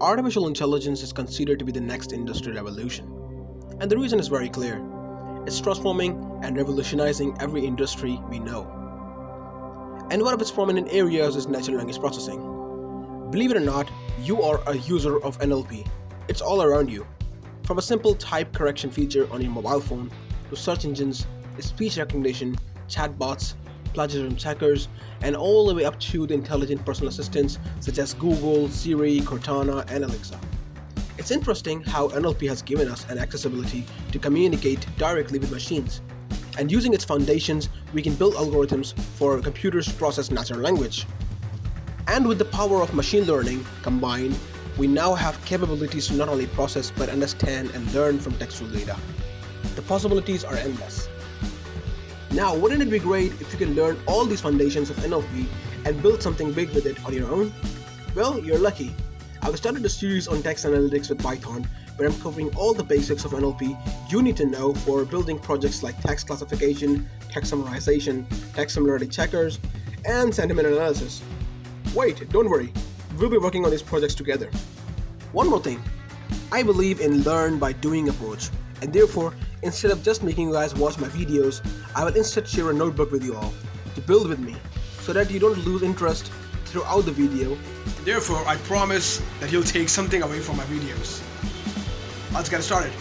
Artificial intelligence is considered to be the next industrial revolution. And the reason is very clear. It's transforming and revolutionizing every industry we know. And one of its prominent areas is natural language processing. Believe it or not, you are a user of NLP. It's all around you. From a simple type correction feature on your mobile phone to search engines, speech recognition, chatbots, plagiarism checkers, and all the way up to the intelligent personal assistants such as Google, Siri, Cortana, and Alexa. It's interesting how NLP has given us an accessibility to communicate directly with machines. And using its foundations, we can build algorithms for computers to process natural language. And with the power of machine learning combined, we now have capabilities to not only process but understand and learn from textual data. The possibilities are endless. Now, wouldn't it be great if you can learn all these foundations of NLP and build something big with it on your own? Well, you're lucky. I've started a series on text analytics with Python where I'm covering all the basics of NLP you need to know for building projects like text classification, text summarization, text similarity checkers, and sentiment analysis. Wait, don't worry, we'll be working on these projects together. One more thing, I believe in learn by doing approach, and therefore, instead of just making you guys watch my videos, I will instead share a notebook with you all to build with me so that you don't lose interest throughout the video. Therefore, I promise that you'll take something away from my videos. Let's get started.